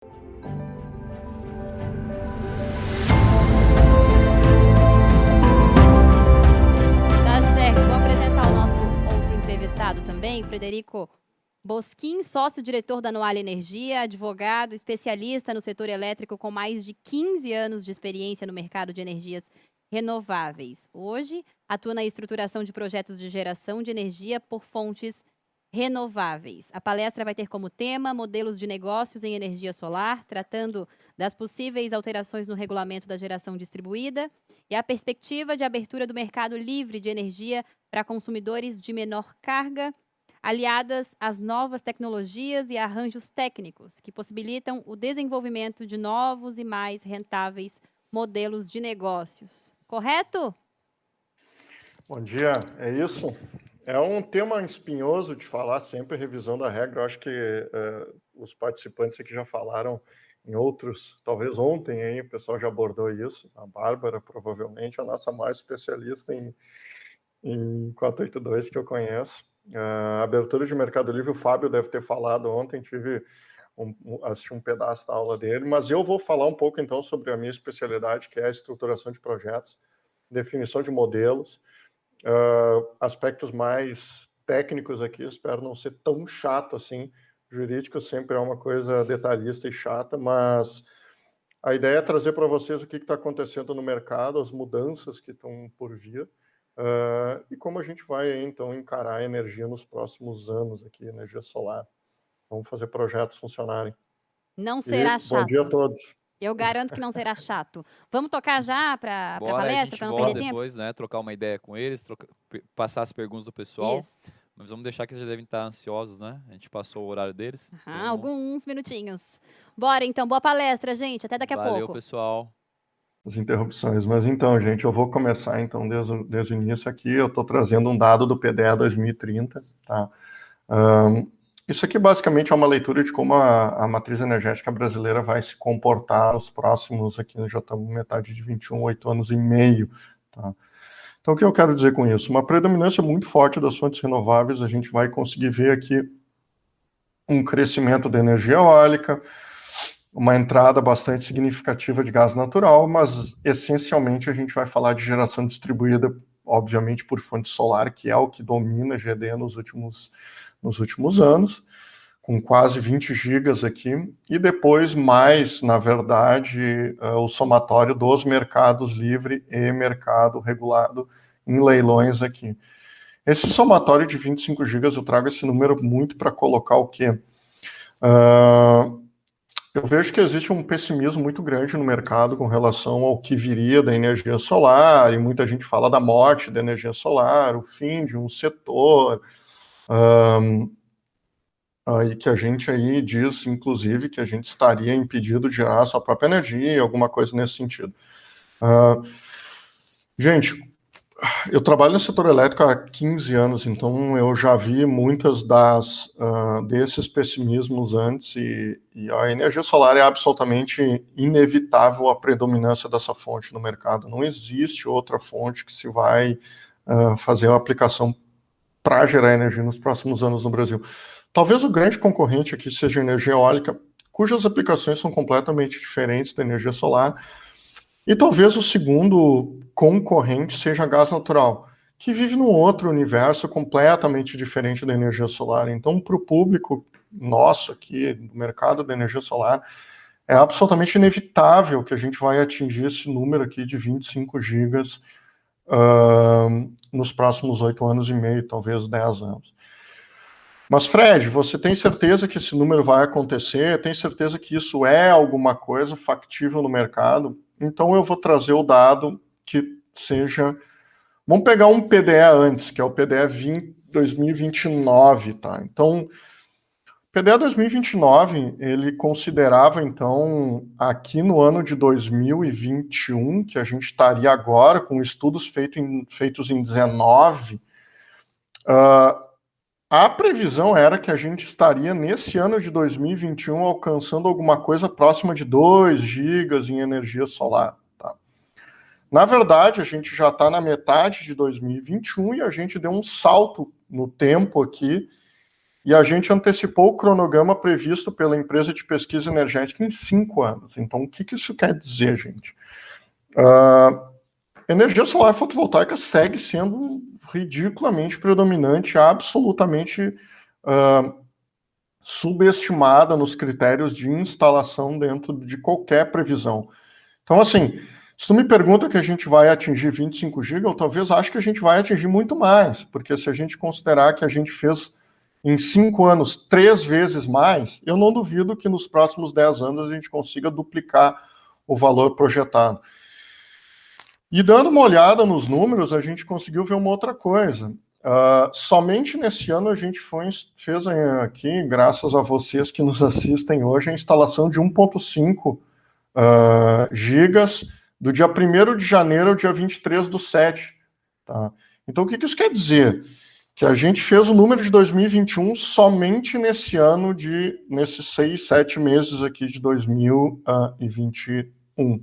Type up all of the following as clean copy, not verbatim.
Tá certo, vou apresentar o nosso outro entrevistado também, Frederico Bosquin, sócio-diretor da Noale Energia, advogado, especialista no setor elétrico com mais de 15 anos de experiência no mercado de energias renováveis. Hoje, atua na estruturação de projetos de geração de energia por fontes renováveis. A palestra vai ter como tema modelos de negócios em energia solar, tratando das possíveis alterações no regulamento da geração distribuída e a perspectiva de abertura do mercado livre de energia para consumidores de menor carga, aliadas às novas tecnologias e arranjos técnicos que possibilitam o desenvolvimento de novos e mais rentáveis modelos de negócios. Correto? Bom dia, é isso? É um tema espinhoso de falar, sempre revisão da regra. Eu acho que os participantes aqui já falaram em outros, talvez ontem aí, o pessoal já abordou isso. A Bárbara, provavelmente, a nossa maior especialista em 482 que eu conheço. A abertura de Mercado Livre, o Fábio deve ter falado ontem, assisti um pedaço da aula dele, mas eu vou falar um pouco, então, sobre a minha especialidade, que é a estruturação de projetos, definição de modelos, aspectos mais técnicos aqui, espero não ser tão chato assim. Jurídico sempre é uma coisa detalhista e chata, mas a ideia é trazer para vocês o que está acontecendo no mercado, as mudanças que estão por vir, e como a gente vai, então, encarar a energia nos próximos anos aqui, energia solar. Vamos fazer projetos funcionarem. Não será chato. Bom dia a todos. Eu garanto que não será chato. Vamos tocar já para a palestra, para não perder tempo? Depois, né, trocar uma ideia com eles, passar as perguntas do pessoal. Isso. Mas vamos deixar que eles já devem estar ansiosos, né? A gente passou o horário deles. Então... Alguns minutinhos. Bora, então. Boa palestra, gente. Até daqui a pouco. Valeu, pessoal. As interrupções. Mas então, gente, eu vou começar, então, desde o início aqui. Eu estou trazendo um dado do PDE 2030, tá? Isso aqui basicamente é uma leitura de como a matriz energética brasileira vai se comportar nos próximos, aqui já estamos metade de 21, 8 anos e meio, tá? Então, o que eu quero dizer com isso? Uma predominância muito forte das fontes renováveis, a gente vai conseguir ver aqui um crescimento da energia eólica, uma entrada bastante significativa de gás natural, mas essencialmente a gente vai falar de geração distribuída, obviamente por fonte solar, que é o que domina a GD nos últimos anos, com quase 20 gigas aqui, e depois mais, na verdade, o somatório dos mercados livre e mercado regulado em leilões aqui. Esse somatório de 25 gigas, eu trago esse número muito para colocar o quê? Eu vejo que existe um pessimismo muito grande no mercado com relação ao que viria da energia solar, e muita gente fala da morte da energia solar, o fim de um setor, e que a gente aí diz, inclusive, que a gente estaria impedido de gerar a sua própria energia, alguma coisa nesse sentido. Gente, eu trabalho no setor elétrico há 15 anos, então eu já vi muitas desses pessimismos antes, e a energia solar é absolutamente inevitável a predominância dessa fonte no mercado. Não existe outra fonte que se vai fazer uma aplicação para gerar energia nos próximos anos no Brasil. Talvez o grande concorrente aqui seja a energia eólica, cujas aplicações são completamente diferentes da energia solar, e talvez o segundo concorrente seja gás natural, que vive num outro universo completamente diferente da energia solar. Então, para o público nosso aqui, do mercado da energia solar, é absolutamente inevitável que a gente vai atingir esse número aqui de 25 gigas nos próximos 8 anos e meio, talvez 10 anos. Mas, Fred, você tem certeza que esse número vai acontecer? Tem certeza que isso é alguma coisa factível no mercado? Então, eu vou trazer o dado que seja... Vamos pegar um PDE antes, que é o PDE 2029, tá? Então, o PDE 2029, ele considerava, então, aqui no ano de 2021, que a gente estaria agora com estudos feitos em 19, a previsão era que a gente estaria, nesse ano de 2021, alcançando alguma coisa próxima de 2 gigas em energia solar. Tá? Na verdade, a gente já está na metade de 2021 e a gente deu um salto no tempo aqui e a gente antecipou o cronograma previsto pela empresa de pesquisa energética em 5 anos. Então, o que isso quer dizer, gente? Energia solar fotovoltaica segue sendo ridiculamente predominante, absolutamente subestimada nos critérios de instalação dentro de qualquer previsão. Então, assim, se tu me pergunta que a gente vai atingir 25 GB, eu talvez ache que a gente vai atingir muito mais, porque se a gente considerar que a gente fez em 5 anos 3 vezes mais, eu não duvido que nos próximos 10 anos a gente consiga duplicar o valor projetado. E dando uma olhada nos números, a gente conseguiu ver uma outra coisa. Somente nesse ano a gente fez aqui, graças a vocês que nos assistem hoje, a instalação de 1.5 gigas do dia 1º de janeiro ao dia 23/7. Tá? Então, o que isso quer dizer? Que a gente fez o número de 2021 somente nesse ano, nesses 6, 7 meses aqui de 2021.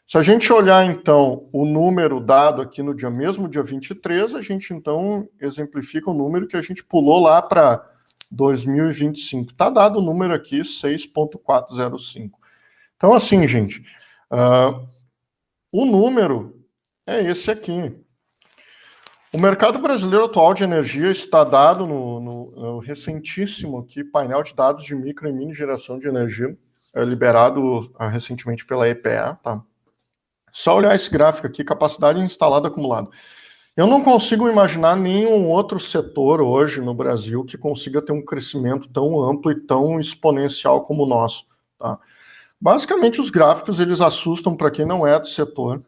Se a gente olhar, então, o número dado aqui no mesmo dia 23, a gente, então, exemplifica o número que a gente pulou lá para 2025. Está dado o número aqui, 6.405. Então, assim, gente, o número é esse aqui. O mercado brasileiro atual de energia está dado no recentíssimo aqui, painel de dados de micro e mini geração de energia, liberado recentemente pela EPE, tá? Só olhar esse gráfico aqui, capacidade instalada acumulada. Eu não consigo imaginar nenhum outro setor hoje no Brasil que consiga ter um crescimento tão amplo e tão exponencial como o nosso, tá? Basicamente, os gráficos, eles assustam para quem não é do setor,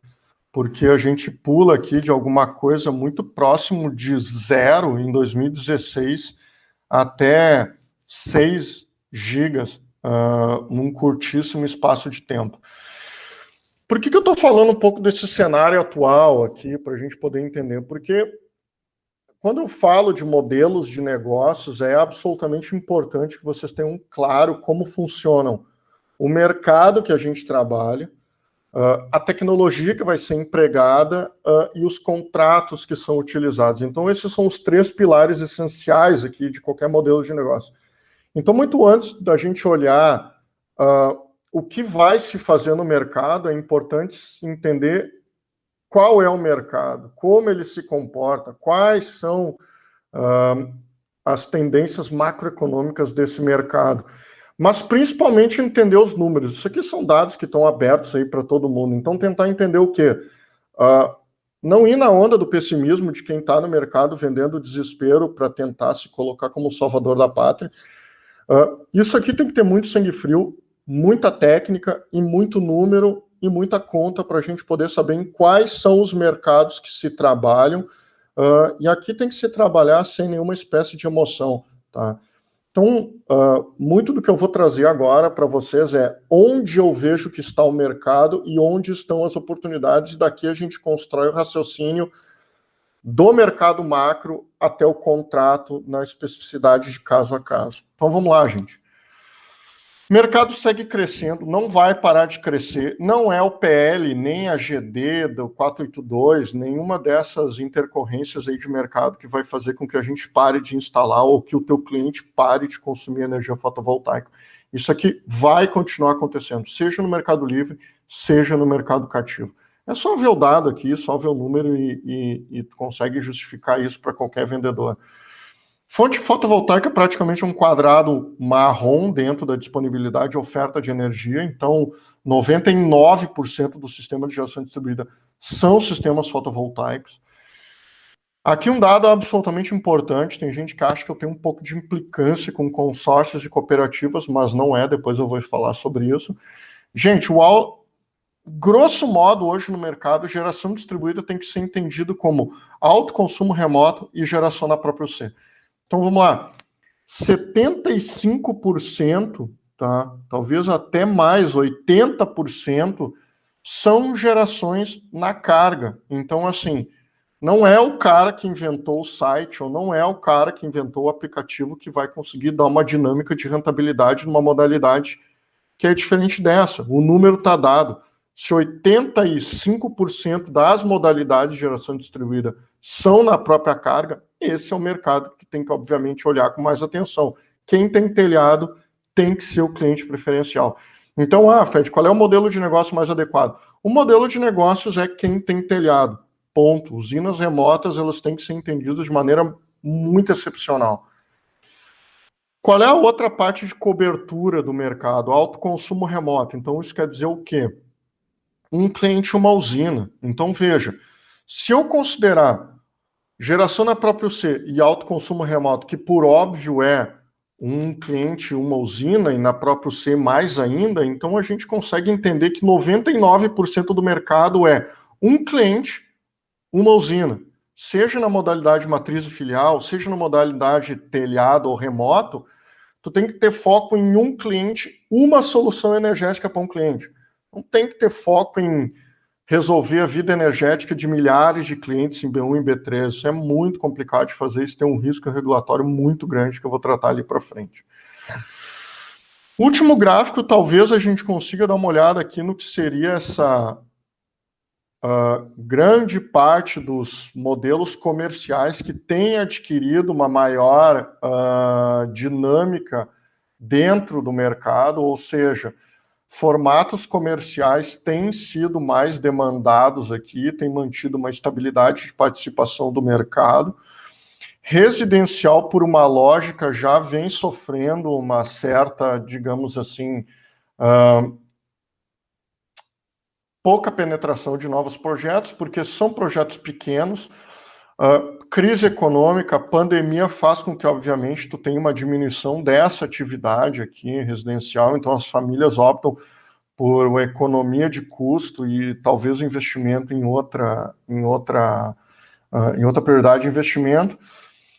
porque a gente pula aqui de alguma coisa muito próximo de 0 em 2016 até 6 gigas num curtíssimo espaço de tempo. Por que eu estou falando um pouco desse cenário atual aqui, para a gente poder entender? Porque quando eu falo de modelos de negócios, é absolutamente importante que vocês tenham claro como funcionam o mercado que a gente trabalha, a tecnologia que vai ser empregada e os contratos que são utilizados. Então, esses são os 3 pilares essenciais aqui de qualquer modelo de negócio. Então, muito antes da gente olhar o que vai se fazer no mercado, é importante entender qual é o mercado, como ele se comporta, quais são as tendências macroeconômicas desse mercado. Mas principalmente entender os números. Isso aqui são dados que estão abertos aí para todo mundo. Então, tentar entender o quê? Não ir na onda do pessimismo de quem está no mercado vendendo desespero para tentar se colocar como salvador da pátria. Isso aqui tem que ter muito sangue frio, muita técnica e muito número e muita conta para a gente poder saber em quais são os mercados que se trabalham. E aqui tem que se trabalhar sem nenhuma espécie de emoção, tá? Então, muito do que eu vou trazer agora para vocês é onde eu vejo que está o mercado e onde estão as oportunidades. Daqui a gente constrói o raciocínio do mercado macro até o contrato na especificidade de caso a caso. Então, vamos lá, gente. O mercado segue crescendo, não vai parar de crescer, não é o PL, nem a GD do 482, nenhuma dessas intercorrências aí de mercado que vai fazer com que a gente pare de instalar ou que o teu cliente pare de consumir energia fotovoltaica. Isso aqui vai continuar acontecendo, seja no mercado livre, seja no mercado cativo. É só ver o dado aqui, só ver o número e tu consegue justificar isso para qualquer vendedor. Fonte fotovoltaica praticamente é um quadrado marrom dentro da disponibilidade e oferta de energia, então 99% do sistema de geração distribuída são sistemas fotovoltaicos. Aqui um dado absolutamente importante, tem gente que acha que eu tenho um pouco de implicância com consórcios e cooperativas, mas não é, depois eu vou falar sobre isso. Gente, grosso modo, hoje no mercado, geração distribuída tem que ser entendido como autoconsumo remoto e geração na própria UC. Então, vamos lá, 75%, tá? Talvez até mais, 80%, são gerações na carga. Então, assim, não é o cara que inventou o site, ou não é o cara que inventou o aplicativo que vai conseguir dar uma dinâmica de rentabilidade numa modalidade que é diferente dessa. O número está dado. Se 85% das modalidades de geração distribuída são na própria carga, esse é o mercado que tem que, obviamente, olhar com mais atenção. Quem tem telhado tem que ser o cliente preferencial. Então, Fred, qual é o modelo de negócio mais adequado? O modelo de negócios é quem tem telhado. Ponto. Usinas remotas, elas têm que ser entendidas de maneira muito excepcional. Qual é a outra parte de cobertura do mercado? Autoconsumo remoto. Então, isso quer dizer o quê? Um cliente, uma usina. Então, veja, se eu considerar geração na própria C e autoconsumo remoto, que por óbvio é um cliente, uma usina, e na própria C mais ainda, então a gente consegue entender que 99% do mercado é um cliente, uma usina. Seja na modalidade matriz e filial, seja na modalidade telhado ou remoto, tu tem que ter foco em um cliente, uma solução energética para um cliente. Não tem que ter foco em resolver a vida energética de milhares de clientes em B1 e B3. Isso é muito complicado de fazer, isso tem um risco regulatório muito grande que eu vou tratar ali para frente. Último gráfico, talvez a gente consiga dar uma olhada aqui no que seria essa grande parte dos modelos comerciais que têm adquirido uma maior dinâmica dentro do mercado, ou seja, formatos comerciais têm sido mais demandados aqui, têm mantido uma estabilidade de participação do mercado. Residencial, por uma lógica, já vem sofrendo uma certa, digamos assim, pouca penetração de novos projetos, porque são projetos pequenos. Crise econômica, pandemia faz com que, obviamente, tu tenha uma diminuição dessa atividade aqui residencial, então as famílias optam por uma economia de custo e talvez o investimento em outra prioridade de investimento.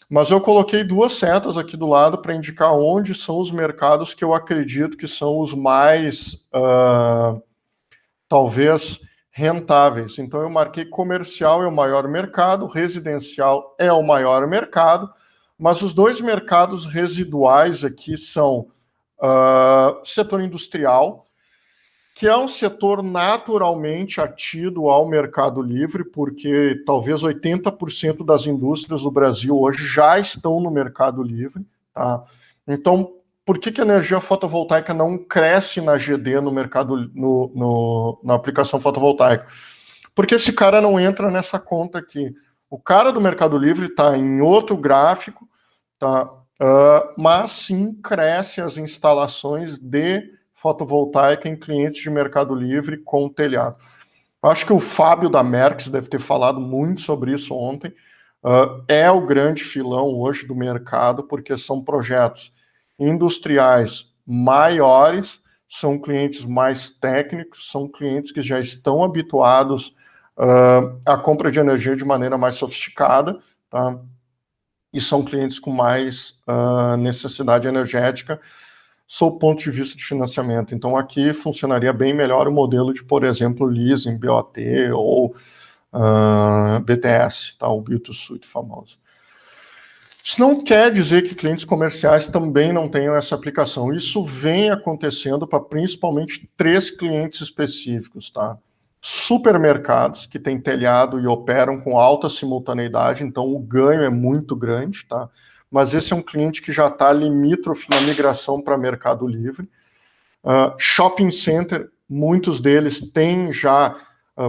Mas eu coloquei duas setas aqui do lado para indicar onde são os mercados que eu acredito que são os mais, talvez, rentáveis. Então, eu marquei comercial é o maior mercado, residencial é o maior mercado, mas os dois mercados residuais aqui são setor industrial, que é um setor naturalmente atido ao mercado livre, porque talvez 80% das indústrias do Brasil hoje já estão no mercado livre. Tá? Então, por que a energia fotovoltaica não cresce na GD no mercado, na aplicação fotovoltaica? Porque esse cara não entra nessa conta aqui. O cara do mercado livre está em outro gráfico, tá? Mas sim cresce as instalações de fotovoltaica em clientes de mercado livre com telhado. Acho que o Fábio da Merx deve ter falado muito sobre isso ontem. É o grande filão hoje do mercado, porque são projetos industriais maiores, são clientes mais técnicos, são clientes que já estão habituados à compra de energia de maneira mais sofisticada, tá? E são clientes com mais necessidade energética, sob o ponto de vista de financiamento. Então, aqui funcionaria bem melhor o modelo de, por exemplo, leasing, BOT ou BTS, tá? O Build to Suit famoso. Isso não quer dizer que clientes comerciais também não tenham essa aplicação. Isso vem acontecendo para principalmente 3 clientes específicos, tá? Supermercados que têm telhado e operam com alta simultaneidade, então o ganho é muito grande, tá? Mas esse é um cliente que já está limítrofe na migração para Mercado Livre. Shopping center, muitos deles têm já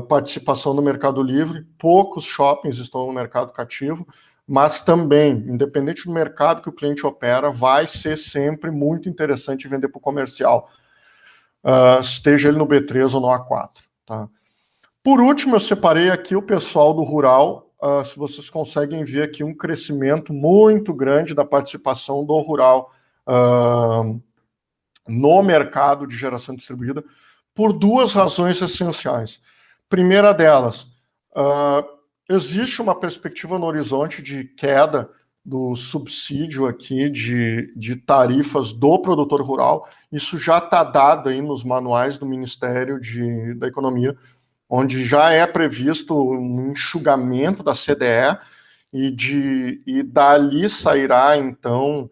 participação no Mercado Livre, poucos shoppings estão no mercado cativo, mas também, independente do mercado que o cliente opera, vai ser sempre muito interessante vender para o comercial, esteja ele no B3 ou no A4. Tá? Por último, eu separei aqui o pessoal do rural. Se vocês conseguem ver aqui um crescimento muito grande da participação do rural no mercado de geração distribuída, por 2 razões essenciais. Primeira delas, existe uma perspectiva no horizonte de queda do subsídio aqui de tarifas do produtor rural. Isso já está dado aí nos manuais do Ministério da Economia, onde já é previsto um enxugamento da CDE e dali sairá, então,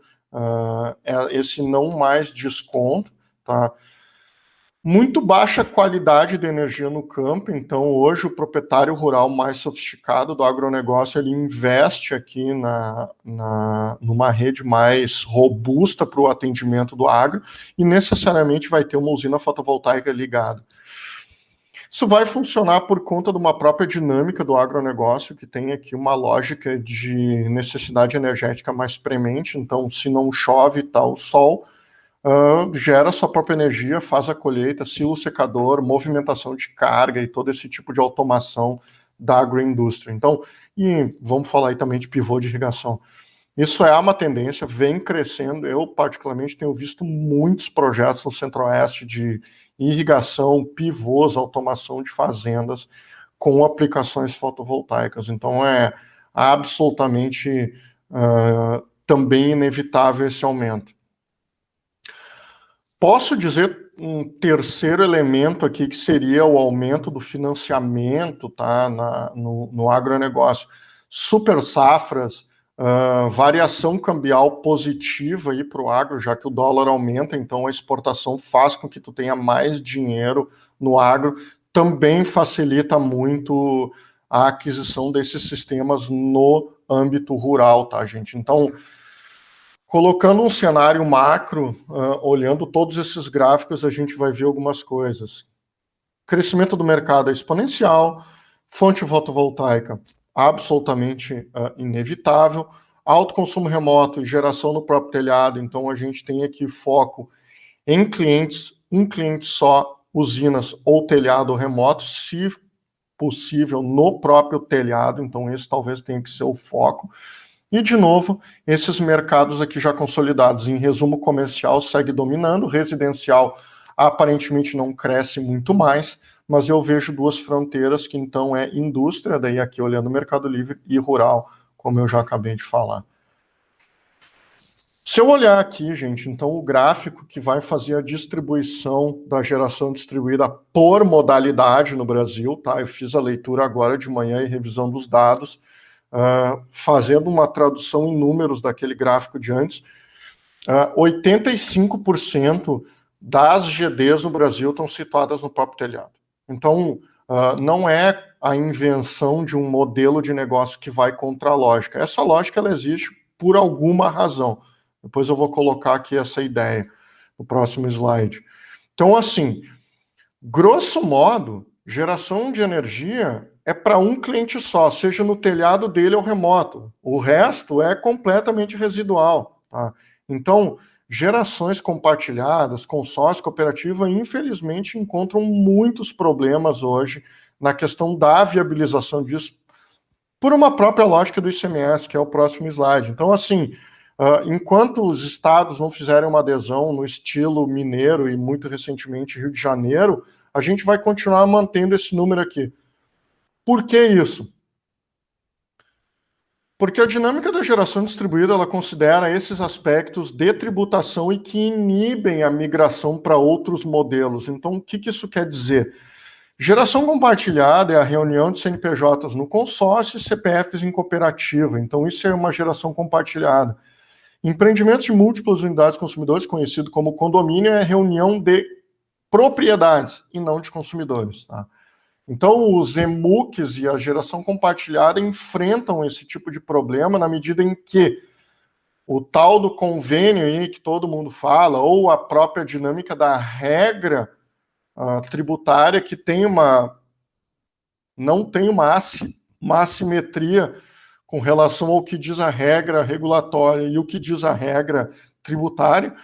esse não mais desconto, tá? Muito baixa qualidade de energia no campo, então hoje o proprietário rural mais sofisticado do agronegócio, ele investe aqui numa rede mais robusta para o atendimento do agro e necessariamente vai ter uma usina fotovoltaica ligada. Isso vai funcionar por conta de uma própria dinâmica do agronegócio, que tem aqui uma lógica de necessidade energética mais premente, então se não chove, tá o sol, gera sua própria energia, faz a colheita, silo secador, movimentação de carga e todo esse tipo de automação da agroindústria. Então, e vamos falar aí também de pivô de irrigação. Isso é uma tendência, vem crescendo. Eu, particularmente, tenho visto muitos projetos no Centro-Oeste de irrigação, pivôs, automação de fazendas com aplicações fotovoltaicas. Então, é absolutamente também inevitável esse aumento. Posso dizer um terceiro elemento aqui, que seria o aumento do financiamento, tá, no agronegócio. Super safras, variação cambial positiva para o agro, já que o dólar aumenta, então a exportação faz com que tu tenha mais dinheiro no agro, também facilita muito a aquisição desses sistemas no âmbito rural, tá, gente? Então, colocando um cenário macro, olhando todos esses gráficos, a gente vai ver algumas coisas. Crescimento do mercado é exponencial, fonte fotovoltaica absolutamente inevitável, alto consumo remoto e geração no próprio telhado, então a gente tem aqui foco em clientes, um cliente só, usinas ou telhado remoto, se possível no próprio telhado, então esse talvez tenha que ser o foco. E, de novo, esses mercados aqui já consolidados, em resumo, comercial segue dominando, residencial aparentemente não cresce muito mais, mas eu vejo duas fronteiras que então é indústria, daí aqui olhando o mercado livre, e rural, como eu já acabei de falar. Se eu olhar aqui, gente, então o gráfico que vai fazer a distribuição da geração distribuída por modalidade no Brasil, tá? Eu fiz a leitura agora de manhã e revisão dos dados, fazendo uma tradução em números daquele gráfico de antes, 85% das GDs no Brasil estão situadas no próprio telhado. Então, não é a invenção de um modelo de negócio que vai contra a lógica. Essa lógica ela existe por alguma razão. Depois eu vou colocar aqui essa ideia no próximo slide. Então, assim, grosso modo, geração de energia é para um cliente só, seja no telhado dele ou remoto. O resto é completamente residual. Tá? Então, gerações compartilhadas, consórcio, cooperativa, infelizmente encontram muitos problemas hoje na questão da viabilização disso, por uma própria lógica do ICMS, que é o próximo slide. Então, assim, enquanto os estados não fizerem uma adesão no estilo mineiro e muito recentemente Rio de Janeiro, a gente vai continuar mantendo esse número aqui. Por que isso? Porque a dinâmica da geração distribuída, ela considera esses aspectos de tributação e que inibem a migração para outros modelos. Então, o que isso quer dizer? Geração compartilhada é a reunião de CNPJs no consórcio e CPFs em cooperativa. Então, isso é uma geração compartilhada. Empreendimentos de múltiplas unidades consumidores, conhecido como condomínio, é reunião de propriedades e não de consumidores, tá? Então, os EMUCs e a geração compartilhada enfrentam esse tipo de problema na medida em que o tal do convênio aí que todo mundo fala, ou a própria dinâmica da regra tributária que não tem uma assimetria com relação ao que diz a regra regulatória e o que diz a regra tributária,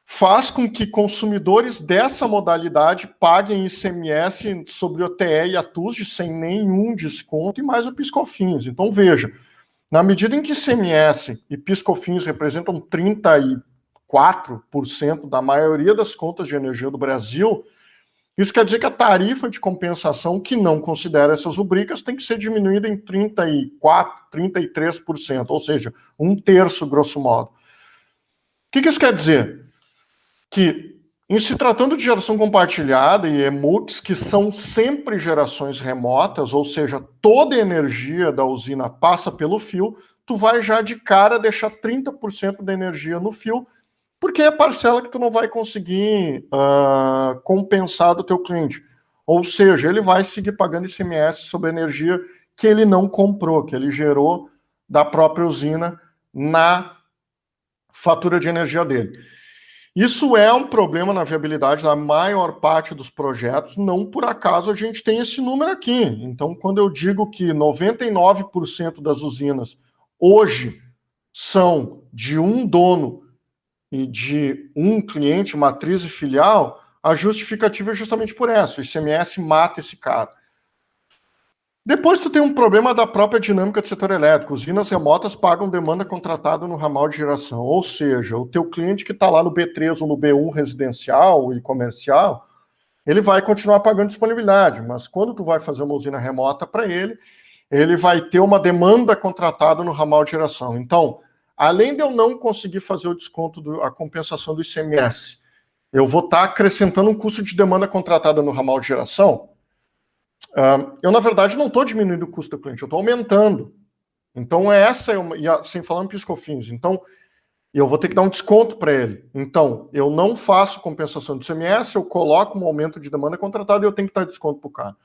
faz com que consumidores dessa modalidade paguem ICMS sobre o TE e a TUSD sem nenhum desconto e mais o PIS/COFINS. Então, veja, na medida em que ICMS e PIS/COFINS representam 34% da maioria das contas de energia do Brasil, isso quer dizer que a tarifa de compensação que não considera essas rubricas tem que ser diminuída em 33%, ou seja, 1/3, grosso modo. O que isso quer dizer? Que, em se tratando de geração compartilhada e EMUCs, que são sempre gerações remotas, ou seja, toda a energia da usina passa pelo fio, tu vai já de cara deixar 30% da energia no fio, Porque é parcela que tu não vai conseguir compensar do teu cliente. Ou seja, ele vai seguir pagando ICMS sobre a energia que ele não comprou, que ele gerou da própria usina na fatura de energia dele. Isso é um problema na viabilidade da maior parte dos projetos, não por acaso a gente tem esse número aqui. Então, quando eu digo que 99% das usinas hoje são de um dono e de um cliente, matriz e filial, a justificativa é justamente por essa. O ICMS mata esse cara. Depois tu tem um problema da própria dinâmica do setor elétrico. Usinas remotas pagam demanda contratada no ramal de geração. Ou seja, o teu cliente que está lá no B3 ou no B1 residencial e comercial, ele vai continuar pagando disponibilidade. Mas quando tu vai fazer uma usina remota para ele, ele vai ter uma demanda contratada no ramal de geração. Então, além de eu não conseguir fazer o desconto, a compensação do ICMS, eu vou estar acrescentando um custo de demanda contratada no ramal de geração. Eu, na verdade, não estou diminuindo o custo do cliente, eu estou aumentando. Então, essa é uma. Sem falar em PiscoFins. Então, eu vou ter que dar um desconto para ele. Então, eu não faço compensação do ICMS, eu coloco um aumento de demanda contratada e eu tenho que dar desconto para o cara.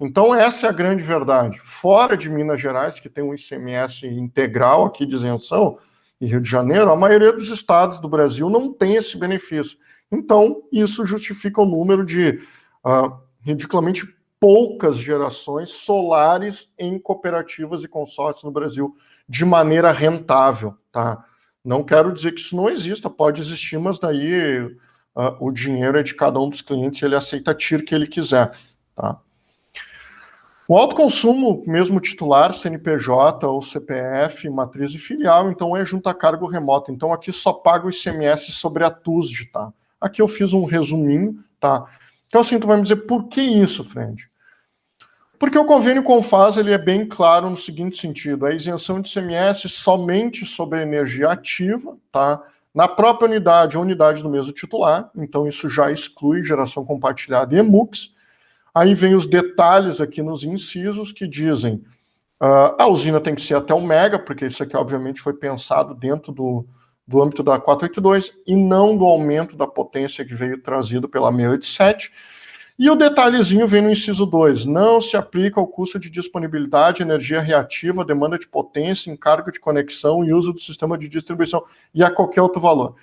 Então, essa é a grande verdade. Fora de Minas Gerais, que tem um ICMS integral aqui de isenção, e Rio de Janeiro, a maioria dos estados do Brasil não tem esse benefício. Então, isso justifica o número de ridiculamente poucas gerações solares em cooperativas e consórcios no Brasil de maneira rentável, tá? Não quero dizer que isso não exista, pode existir, mas daí o dinheiro é de cada um dos clientes, ele aceita a TIR que ele quiser, tá? O autoconsumo, mesmo titular, CNPJ ou CPF, matriz e filial, então é junta cargo remoto. Então aqui só paga o ICMS sobre a TUSD, tá? Aqui eu fiz um resuminho, tá? Então assim, tu vai me dizer, por que isso, Fred? Porque o convênio Confasa, ele é bem claro no seguinte sentido, a isenção de ICMS somente sobre a energia ativa, tá? Na própria unidade, a unidade do mesmo titular, então isso já exclui geração compartilhada e EMUX. Aí vem os detalhes aqui nos incisos que dizem a usina tem que ser até 1 mega, porque isso aqui obviamente foi pensado dentro do âmbito da 482 e não do aumento da potência que veio trazido pela 687. E o detalhezinho vem no inciso 2, não se aplica ao custo de disponibilidade, energia reativa, demanda de potência, encargo de conexão e uso do sistema de distribuição e a qualquer outro valor.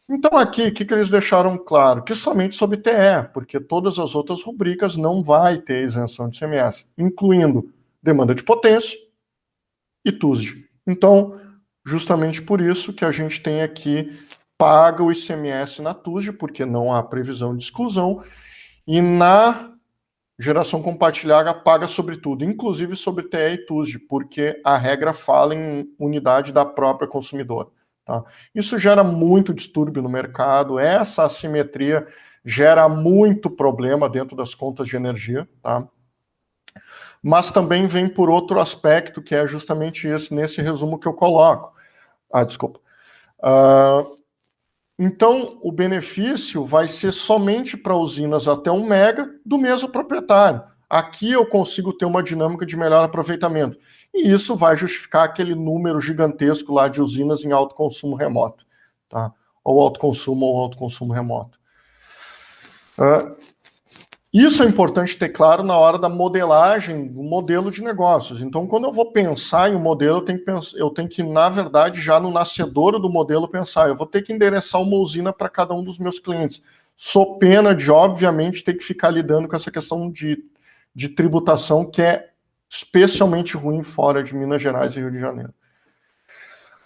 Então aqui, o que eles deixaram claro? Que somente sobre TE, porque todas as outras rubricas não vai ter isenção de ICMS, incluindo demanda de potência e TUSD. Então, justamente por isso que a gente tem aqui, paga o ICMS na TUSD, porque não há previsão de exclusão, e na geração compartilhada paga sobre tudo, inclusive sobre TE e TUSD, porque a regra fala em unidade da própria consumidora. Tá? Isso gera muito distúrbio no mercado, essa assimetria gera muito problema dentro das contas de energia, tá? Mas também vem por outro aspecto, que é justamente esse, nesse resumo que eu coloco. Desculpa. Então, o benefício vai ser somente para usinas até 1 mega do mesmo proprietário. Aqui eu consigo ter uma dinâmica de melhor aproveitamento. E isso vai justificar aquele número gigantesco lá de usinas em alto consumo remoto. Tá? Ou autoconsumo remoto. Isso é importante ter claro na hora da modelagem do modelo de negócios. Então, quando eu vou pensar em um modelo, eu tenho que, na verdade, já no nascedouro do modelo, pensar, eu vou ter que endereçar uma usina para cada um dos meus clientes. Sou pena de, obviamente, ter que ficar lidando com essa questão de tributação, que é especialmente ruim fora de Minas Gerais e Rio de Janeiro.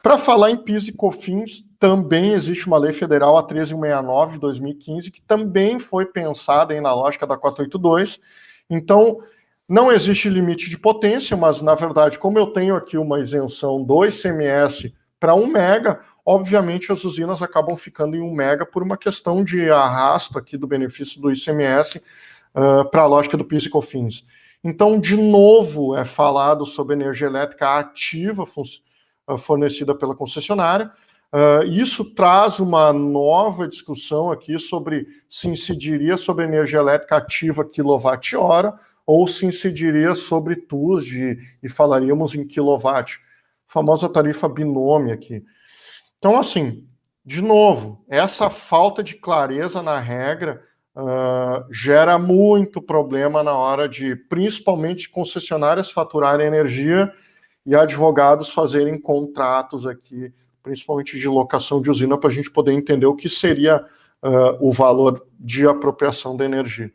Para falar em PIS e COFINS, também existe uma lei federal, a 1369 de 2015, que também foi pensada aí na lógica da 482. Então, não existe limite de potência, mas, na verdade, como eu tenho aqui uma isenção do ICMS para 1 mega, obviamente as usinas acabam ficando em 1 mega por uma questão de arrasto aqui do benefício do ICMS para a lógica do PIS e COFINS. Então, de novo, é falado sobre energia elétrica ativa fornecida pela concessionária. Isso traz uma nova discussão aqui sobre se incidiria sobre energia elétrica ativa quilowatt-hora ou se incidiria sobre TUSD e falaríamos em quilowatt. A famosa tarifa binômio aqui. Então, assim, de novo, essa falta de clareza na regra gera muito problema na hora de, principalmente, concessionárias faturarem energia e advogados fazerem contratos aqui, principalmente de locação de usina, para a gente poder entender o que seria o valor de apropriação da energia.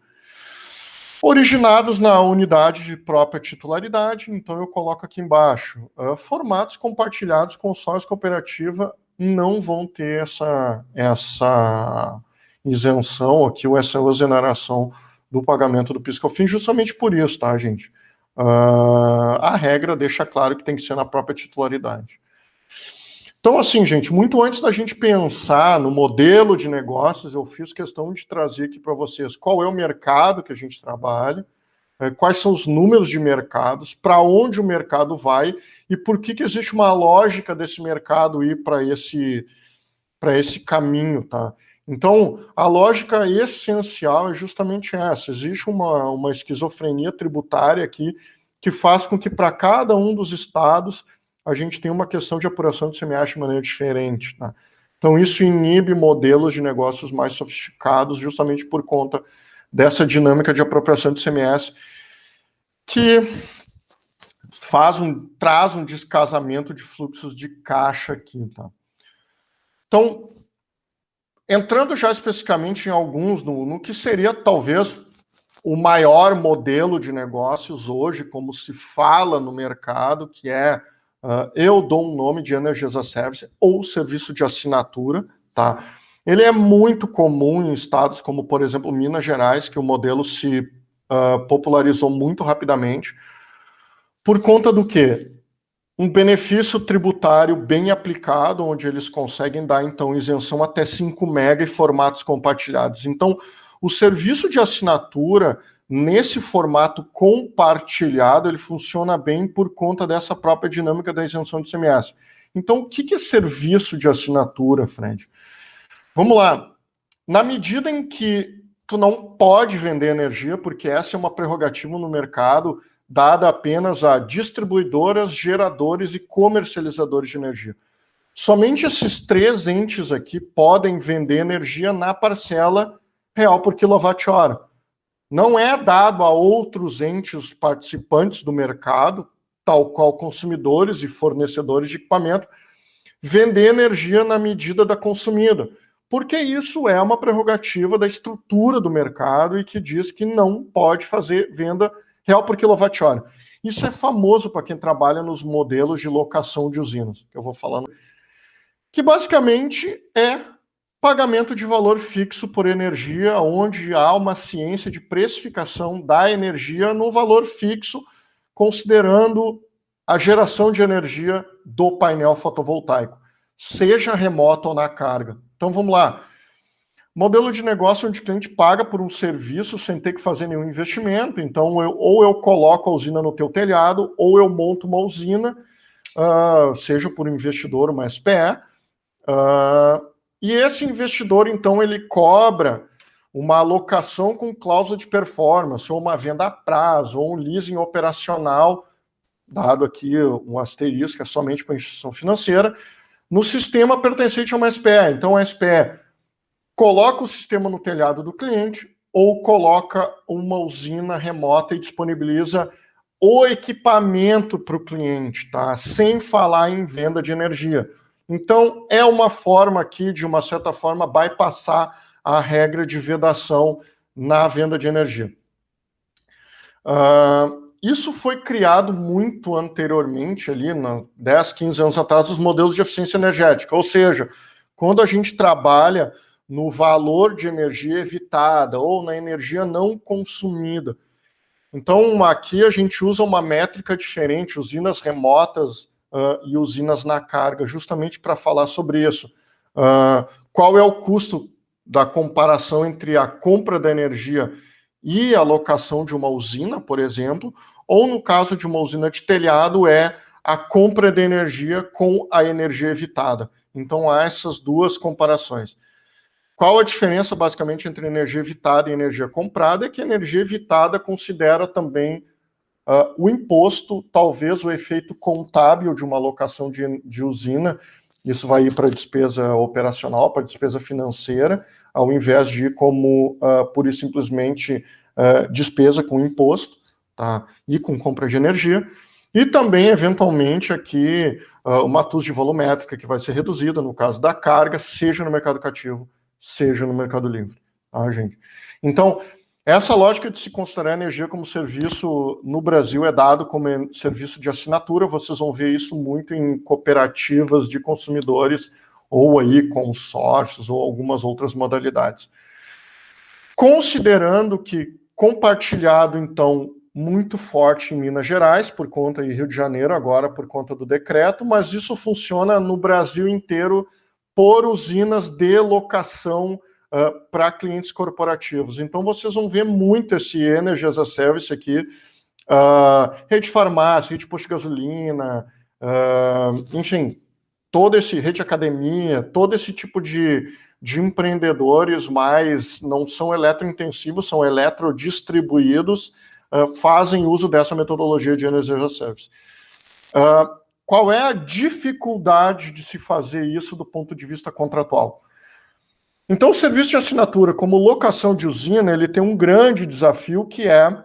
Originados na unidade de própria titularidade, então eu coloco aqui embaixo, formatos compartilhados com sócio cooperativa não vão ter essa isenção aqui, ou essa exoneração do pagamento do PIS/COFINS, justamente por isso, tá, gente? A regra deixa claro que tem que ser na própria titularidade. Então, assim, gente, muito antes da gente pensar no modelo de negócios, eu fiz questão de trazer aqui para vocês qual é o mercado que a gente trabalha, quais são os números de mercados, para onde o mercado vai e por que existe uma lógica desse mercado ir para esse caminho, tá? Então, a lógica essencial é justamente essa. Existe uma esquizofrenia tributária aqui que faz com que para cada um dos estados a gente tenha uma questão de apuração do CMS de maneira diferente, tá? Então, isso inibe modelos de negócios mais sofisticados justamente por conta dessa dinâmica de apropriação do CMS que traz um descasamento de fluxos de caixa aqui, tá? Então, entrando já especificamente em alguns, no que seria talvez o maior modelo de negócios hoje, como se fala no mercado, que é, eu dou um nome de Energy as a Service ou serviço de assinatura, tá? Ele é muito comum em estados como, por exemplo, Minas Gerais, que o modelo se popularizou muito rapidamente, por conta do quê? Um benefício tributário bem aplicado, onde eles conseguem dar, então, isenção até 5 mega e formatos compartilhados. Então, o serviço de assinatura, nesse formato compartilhado, ele funciona bem por conta dessa própria dinâmica da isenção de ICMS. Então, o que é serviço de assinatura, Fred? Vamos lá. Na medida em que tu não pode vender energia, porque essa é uma prerrogativa no mercado, dada apenas a distribuidoras, geradores e comercializadores de energia. Somente esses 3 entes aqui podem vender energia na parcela real por quilowatt-hora. Não é dado a outros entes participantes do mercado, tal qual consumidores e fornecedores de equipamento, vender energia na medida da consumida, porque isso é uma prerrogativa da estrutura do mercado e que diz que não pode fazer venda real por quilowatt-hora. Isso é famoso para quem trabalha nos modelos de locação de usinas, que eu vou falando, que basicamente é pagamento de valor fixo por energia, onde há uma ciência de precificação da energia no valor fixo, considerando a geração de energia do painel fotovoltaico, seja remoto ou na carga. Então vamos lá. Modelo de negócio onde o cliente paga por um serviço sem ter que fazer nenhum investimento. Então, ou eu coloco a usina no teu telhado, ou eu monto uma usina, seja por um investidor, uma SPE, e esse investidor, então, ele cobra uma alocação com cláusula de performance, ou uma venda a prazo, ou um leasing operacional, dado aqui um asterisco, é somente para a instituição financeira, no sistema pertencente a uma SPE. Então, a SPE coloca o sistema no telhado do cliente ou coloca uma usina remota e disponibiliza o equipamento para o cliente, tá? Sem falar em venda de energia. Então, é uma forma aqui, de uma certa forma, bypassar a regra de vedação na venda de energia. Isso foi criado muito anteriormente, ali, 10, 15 anos atrás, os modelos de eficiência energética. Ou seja, quando a gente trabalha no valor de energia evitada ou na energia não consumida. Então, aqui a gente usa uma métrica diferente, usinas remotas e usinas na carga, justamente para falar sobre isso. Qual é o custo da comparação entre a compra da energia e a locação de uma usina, por exemplo, ou no caso de uma usina de telhado, é a compra de energia com a energia evitada. Então, há essas duas comparações. Qual a diferença, basicamente, entre energia evitada e energia comprada? É que a energia evitada considera também o imposto, talvez o efeito contábil de uma alocação de usina, Isso vai ir para a despesa operacional, para a despesa financeira, ao invés de ir como, pura e simplesmente, despesa com imposto, tá? E com compra de energia. E também, eventualmente, aqui, uma TUS de volumétrica que vai ser reduzida, no caso da carga, seja no mercado cativo, seja no mercado livre, tá, gente? Então, essa lógica de se considerar energia como serviço no Brasil é dado como serviço de assinatura. Vocês vão ver isso muito em cooperativas de consumidores ou aí consórcios ou algumas outras modalidades. Considerando que compartilhado, então, muito forte em Minas Gerais, por conta de Rio de Janeiro, agora por conta do decreto, mas isso funciona no Brasil inteiro por usinas de locação para clientes corporativos. Então, vocês vão ver muito esse Energy as a Service aqui, rede de farmácia, rede de posto de gasolina, enfim, todo esse rede de academia, todo esse tipo de empreendedores, mas não são eletrointensivos, são eletrodistribuídos, fazem uso dessa metodologia de Energy as a Service. Qual é a dificuldade de se fazer isso do ponto de vista contratual? Então, o serviço de assinatura, como locação de usina, ele tem um grande desafio, que é,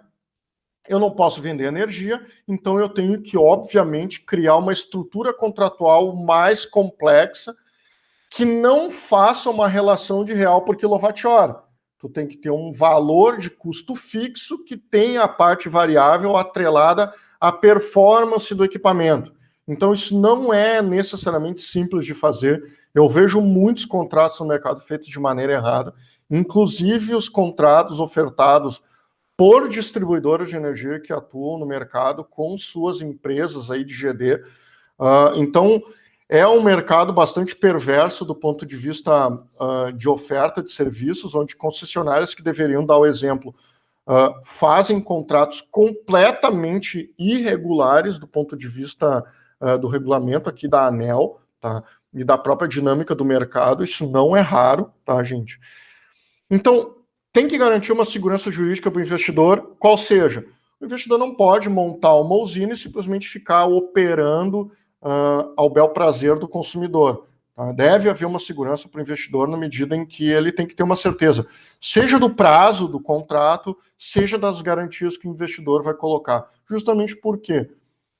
eu não posso vender energia, então eu tenho que, obviamente, criar uma estrutura contratual mais complexa, que não faça uma relação de real por quilowatt-hora. Tu tem que ter um valor de custo fixo que tenha a parte variável atrelada à performance do equipamento. Então, isso não é necessariamente simples de fazer. Eu vejo muitos contratos no mercado feitos de maneira errada, inclusive os contratos ofertados por distribuidoras de energia que atuam no mercado com suas empresas aí de GD. Então, é um mercado bastante perverso do ponto de vista de oferta de serviços, onde concessionárias que deveriam dar o exemplo fazem contratos completamente irregulares do ponto de vista do regulamento aqui da ANEEL, tá? E da própria dinâmica do mercado. Isso não é raro, tá, gente? Então, tem que garantir uma segurança jurídica para o investidor, qual seja, o investidor não pode montar uma usina e simplesmente ficar operando ao bel prazer do consumidor. Tá? Deve haver uma segurança para o investidor na medida em que ele tem que ter uma certeza, seja do prazo do contrato, seja das garantias que o investidor vai colocar. Justamente por quê?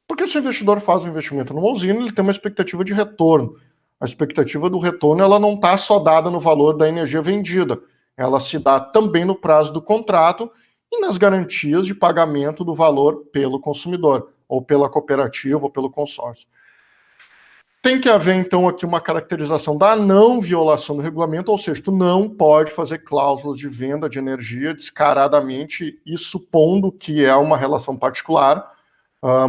Porque se o investidor faz um investimento numa usina, ele tem uma expectativa de retorno. A expectativa do retorno, ela não está só dada no valor da energia vendida, ela se dá também no prazo do contrato e nas garantias de pagamento do valor pelo consumidor, ou pela cooperativa, ou pelo consórcio. Tem que haver, então, aqui uma caracterização da não violação do regulamento, ou seja, tu não pode fazer cláusulas de venda de energia descaradamente e supondo que é uma relação particular.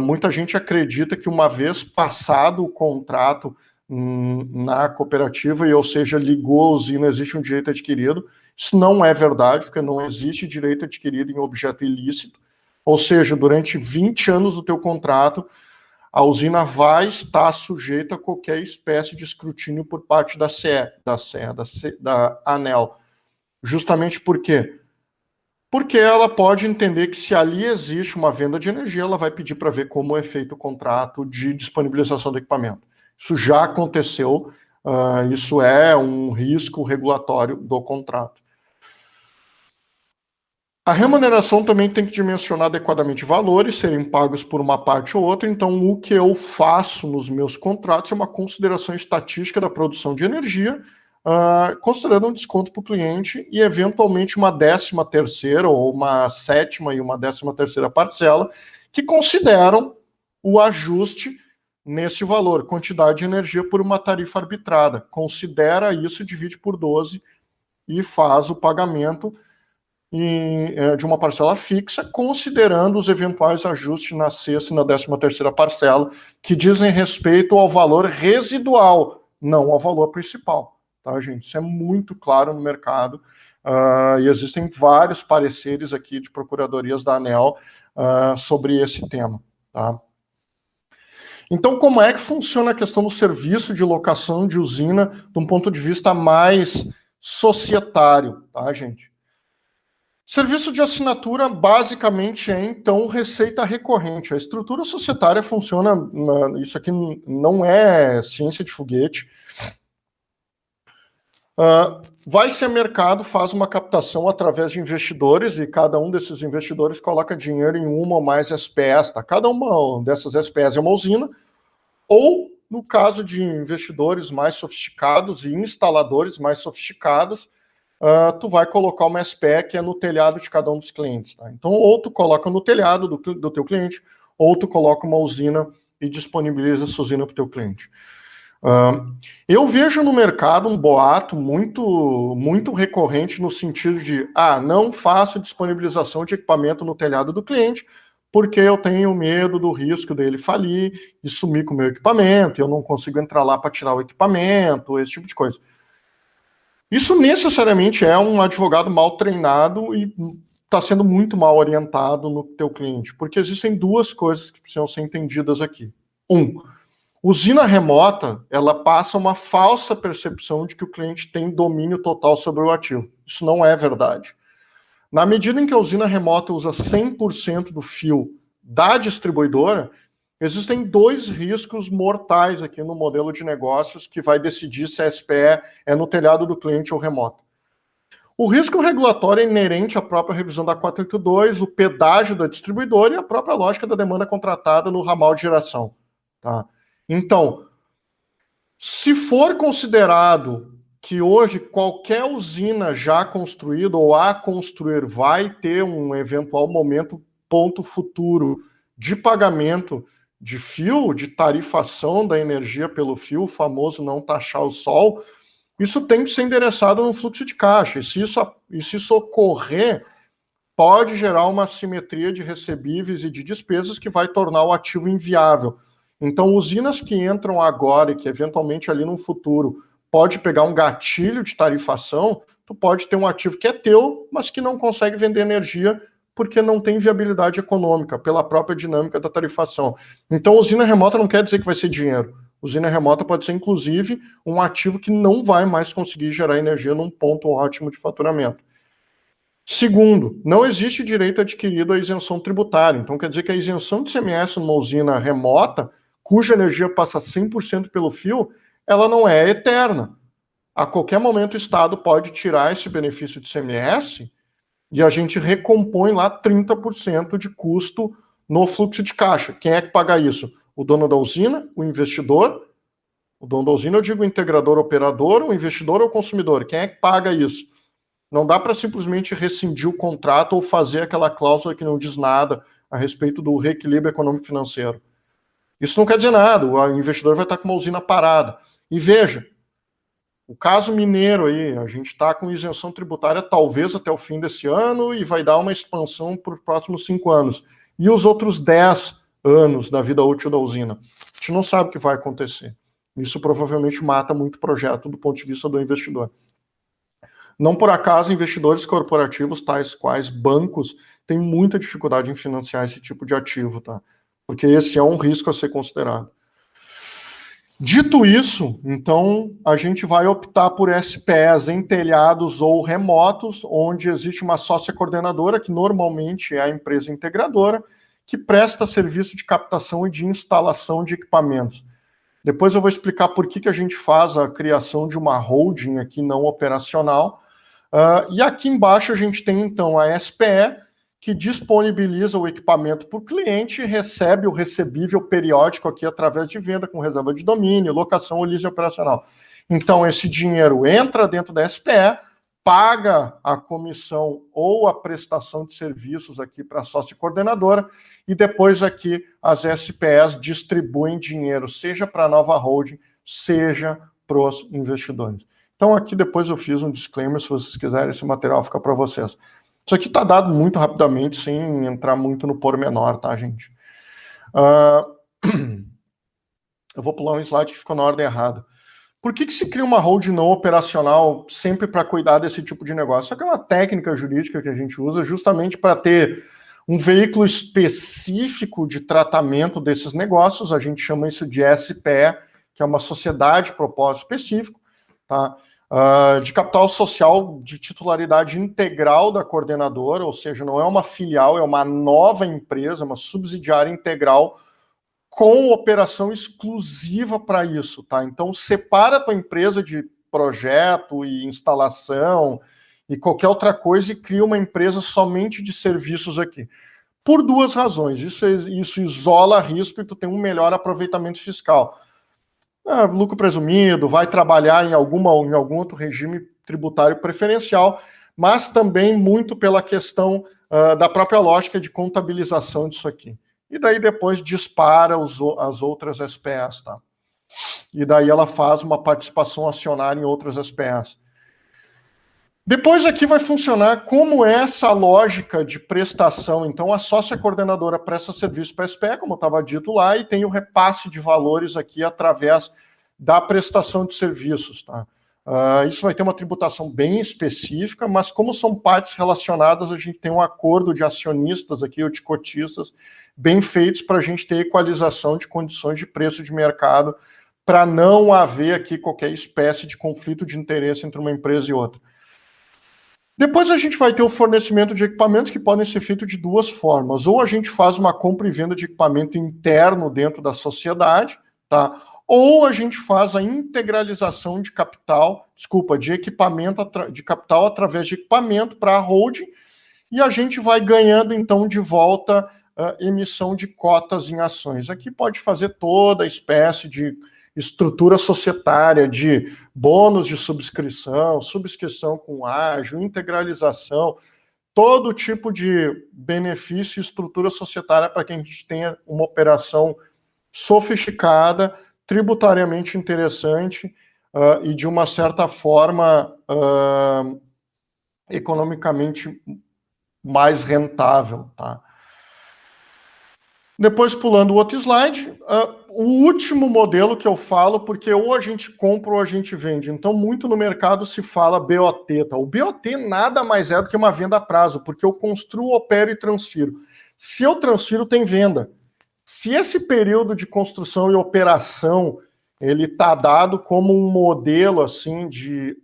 Muita gente acredita que uma vez passado o contrato na cooperativa, ou seja, ligou a usina, existe um direito adquirido. Isso não é verdade, porque não existe direito adquirido em objeto ilícito. Ou seja, durante 20 anos do teu contrato, a usina vai estar sujeita a qualquer espécie de escrutínio por parte da da ANEEL. Justamente por quê? Porque ela pode entender que se ali existe uma venda de energia, ela vai pedir para ver como é feito o contrato de disponibilização do equipamento. Isso já aconteceu, isso é um risco regulatório do contrato. A remuneração também tem que dimensionar adequadamente valores, serem pagos por uma parte ou outra. Então, o que eu faço nos meus contratos é uma consideração estatística da produção de energia, considerando um desconto para o cliente e, eventualmente, uma 13ª ou uma 7ª e uma 13ª parcela, que consideram o ajuste nesse valor, quantidade de energia por uma tarifa arbitrada. Considera isso, divide por 12 e faz o pagamento de uma parcela fixa, considerando os eventuais ajustes na 6ª e na 13ª parcela, que dizem respeito ao valor residual, não ao valor principal. Tá, gente? Isso é muito claro no mercado, e existem vários pareceres aqui de procuradorias da ANEEL sobre esse tema. Tá? Então, como é que funciona a questão do serviço de locação de usina de um ponto de vista mais societário, tá, gente? Serviço de assinatura basicamente é, então, receita recorrente. A estrutura societária funciona, isso aqui não é ciência de foguete. Vai-se a mercado, faz uma captação através de investidores e cada um desses investidores coloca dinheiro em uma ou mais SPEs. Tá? Cada uma dessas SPEs é uma usina, ou, no caso de investidores mais sofisticados e instaladores mais sofisticados, tu vai colocar uma SPE que é no telhado de cada um dos clientes. Tá? Então, ou tu coloca no telhado do teu cliente, ou tu coloca uma usina e disponibiliza essa usina para o teu cliente. Eu vejo no mercado um boato muito recorrente no sentido de, não faço disponibilização de equipamento no telhado do cliente, porque eu tenho medo do risco dele falir e sumir com o meu equipamento, eu não consigo entrar lá para tirar o equipamento, esse tipo de coisa. Isso necessariamente é um advogado mal treinado e está sendo muito mal orientado no teu cliente, porque existem duas coisas que precisam ser entendidas aqui. Usina remota, ela passa uma falsa percepção de que o cliente tem domínio total sobre o ativo. Isso não é verdade. Na medida em que a usina remota usa 100% do fio da distribuidora, existem dois riscos mortais aqui no modelo de negócios que vai decidir se a SPE é no telhado do cliente ou remota. O risco regulatório é inerente à própria revisão da 482, o pedágio da distribuidora e a própria lógica da demanda contratada no ramal de geração. Tá? Então, se for considerado que hoje qualquer usina já construída ou a construir vai ter um eventual ponto futuro de pagamento de fio, de tarifação da energia pelo fio, o famoso não taxar o sol, isso tem que ser endereçado no fluxo de caixa. E se isso ocorrer, pode gerar uma assimetria de recebíveis e de despesas que vai tornar o ativo inviável. Então, usinas que entram agora e que eventualmente ali no futuro pode pegar um gatilho de tarifação, tu pode ter um ativo que é teu, mas que não consegue vender energia porque não tem viabilidade econômica pela própria dinâmica da tarifação. Então, usina remota não quer dizer que vai ser dinheiro. Usina remota pode ser, inclusive, um ativo que não vai mais conseguir gerar energia num ponto ótimo de faturamento. Segundo, não existe direito adquirido à isenção tributária. Então, quer dizer que a isenção de ICMS numa usina remota, cuja energia passa 100% pelo fio, ela não é eterna. A qualquer momento o Estado pode tirar esse benefício de ICMS e a gente recompõe lá 30% de custo no fluxo de caixa. Quem é que paga isso? O dono da usina, o investidor. O dono da usina, eu digo o integrador operador, o investidor ou o consumidor. Quem é que paga isso? Não dá para simplesmente rescindir o contrato ou fazer aquela cláusula que não diz nada a respeito do reequilíbrio econômico-financeiro. Isso não quer dizer nada, o investidor vai estar com uma usina parada. E veja, o caso mineiro aí, a gente está com isenção tributária talvez até o fim desse ano e vai dar uma expansão para os próximos 5 anos. E os outros 10 anos da vida útil da usina? A gente não sabe o que vai acontecer. Isso provavelmente mata muito projeto do ponto de vista do investidor. Não por acaso, investidores corporativos, tais quais bancos, têm muita dificuldade em financiar esse tipo de ativo, tá? Porque esse é um risco a ser considerado. Dito isso, então, a gente vai optar por SPEs em telhados ou remotos, onde existe uma sócia coordenadora, que normalmente é a empresa integradora, que presta serviço de captação e de instalação de equipamentos. Depois eu vou explicar por que a gente faz a criação de uma holding aqui não operacional. E aqui embaixo a gente tem, então, a SPE, que disponibiliza o equipamento para o cliente e recebe o recebível periódico aqui através de venda com reserva de domínio, locação ou lease operacional. Então, esse dinheiro entra dentro da SPE, paga a comissão ou a prestação de serviços aqui para a sócia coordenadora e depois aqui as SPEs distribuem dinheiro, seja para a nova holding, seja para os investidores. Então, aqui depois eu fiz um disclaimer, se vocês quiserem, esse material fica para vocês. Isso aqui está dado muito rapidamente, sem entrar muito no pormenor, tá, gente? Eu vou pular um slide que ficou na ordem errada. Por que se cria uma holding não operacional sempre para cuidar desse tipo de negócio? Isso aqui é uma técnica jurídica que a gente usa justamente para ter um veículo específico de tratamento desses negócios. A gente chama isso de SPE, que é uma sociedade de propósito específico, tá? de capital social de titularidade integral da coordenadora, ou seja, não é uma filial, é uma nova empresa, uma subsidiária integral com operação exclusiva para isso, tá? Então, separa a tua empresa de projeto e instalação e qualquer outra coisa e cria uma empresa somente de serviços aqui. Por duas razões. Isso isola risco e tu tem um melhor aproveitamento fiscal. Lucro presumido, vai trabalhar em algum outro regime tributário preferencial, mas também muito pela questão da própria lógica de contabilização disso aqui. E daí depois dispara as outras SPEs, tá? E daí ela faz uma participação acionária em outras SPEs. Depois aqui vai funcionar como essa lógica de prestação. Então, a sócia coordenadora presta serviço para a SPE, como estava dito lá, e tem o repasse de valores aqui através da prestação de serviços. Tá? Isso vai ter uma tributação bem específica, mas como são partes relacionadas, a gente tem um acordo de acionistas aqui, ou de cotistas, bem feitos para a gente ter equalização de condições de preço de mercado, para não haver aqui qualquer espécie de conflito de interesse entre uma empresa e outra. Depois a gente vai ter o fornecimento de equipamentos que podem ser feitos de duas formas. Ou a gente faz uma compra e venda de equipamento interno dentro da sociedade, tá? Ou a gente faz a integralização de capital, de equipamento, de capital através de equipamento para a holding, e a gente vai ganhando, então, de volta emissão de cotas em ações. Aqui pode fazer toda espécie de estrutura societária, de bônus de subscrição com ágio, integralização, todo tipo de benefício e estrutura societária para que a gente tenha uma operação sofisticada, tributariamente interessante e de uma certa forma economicamente mais rentável, tá? Depois, pulando o outro slide, o último modelo que eu falo, porque ou a gente compra ou a gente vende. Então, muito no mercado se fala BOT. Tá? O BOT nada mais é do que uma venda a prazo, porque eu construo, opero e transfiro. Se eu transfiro, tem venda. Se esse período de construção e operação ele está dado como um modelo assim de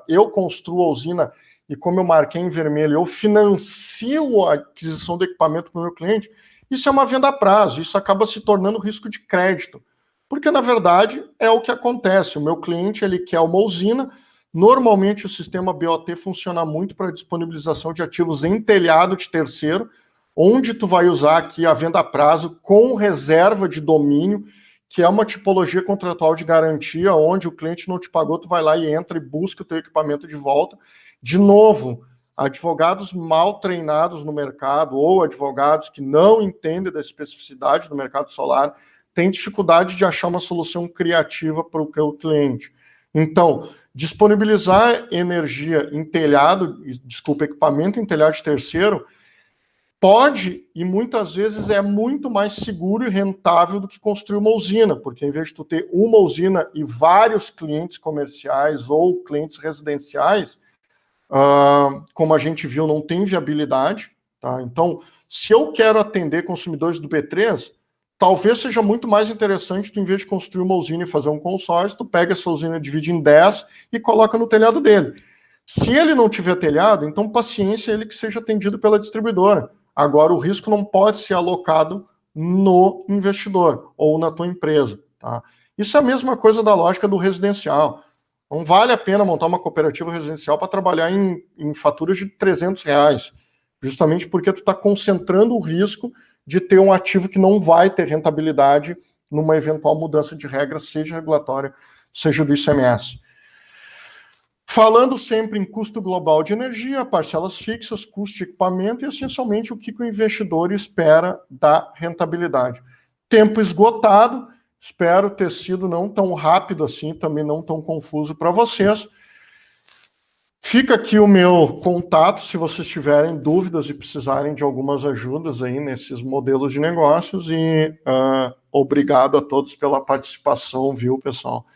eu construo a usina e como eu marquei em vermelho, eu financio a aquisição do equipamento para o meu cliente, isso é uma venda a prazo, isso acaba se tornando risco de crédito. Porque, na verdade, é o que acontece. O meu cliente ele quer uma usina, normalmente o sistema BOT funciona muito para disponibilização de ativos em telhado de terceiro, onde tu vai usar aqui a venda a prazo com reserva de domínio, que é uma tipologia contratual de garantia, onde o cliente não te pagou, tu vai lá e entra e busca o teu equipamento de volta. De novo, advogados mal treinados no mercado ou advogados que não entendem da especificidade do mercado solar têm dificuldade de achar uma solução criativa para o cliente. Então, disponibilizar energia em telhado, equipamento em telhado de terceiro, pode e muitas vezes é muito mais seguro e rentável do que construir uma usina, porque em vez de tu ter uma usina e vários clientes comerciais ou clientes residenciais, como a gente viu, não tem viabilidade, tá? Então, se eu quero atender consumidores do B3, talvez seja muito mais interessante tu, em vez de construir uma usina e fazer um consórcio, tu pega essa usina, divide em 10 e coloca no telhado dele. Se ele não tiver telhado, então paciência, ele que seja atendido pela distribuidora. Agora, o risco não pode ser alocado no investidor ou na tua empresa, tá? Isso é a mesma coisa da lógica do residencial. Não vale a pena montar uma cooperativa residencial para trabalhar em faturas de R$300, justamente porque tu está concentrando o risco de ter um ativo que não vai ter rentabilidade numa eventual mudança de regra, seja regulatória, seja do ICMS. Falando sempre em custo global de energia, parcelas fixas, custo de equipamento e, essencialmente, o que o investidor espera da rentabilidade. Tempo esgotado. Espero ter sido não tão rápido assim, também não tão confuso para vocês. Fica aqui o meu contato, se vocês tiverem dúvidas e precisarem de algumas ajudas aí nesses modelos de negócios. E obrigado a todos pela participação, viu, pessoal?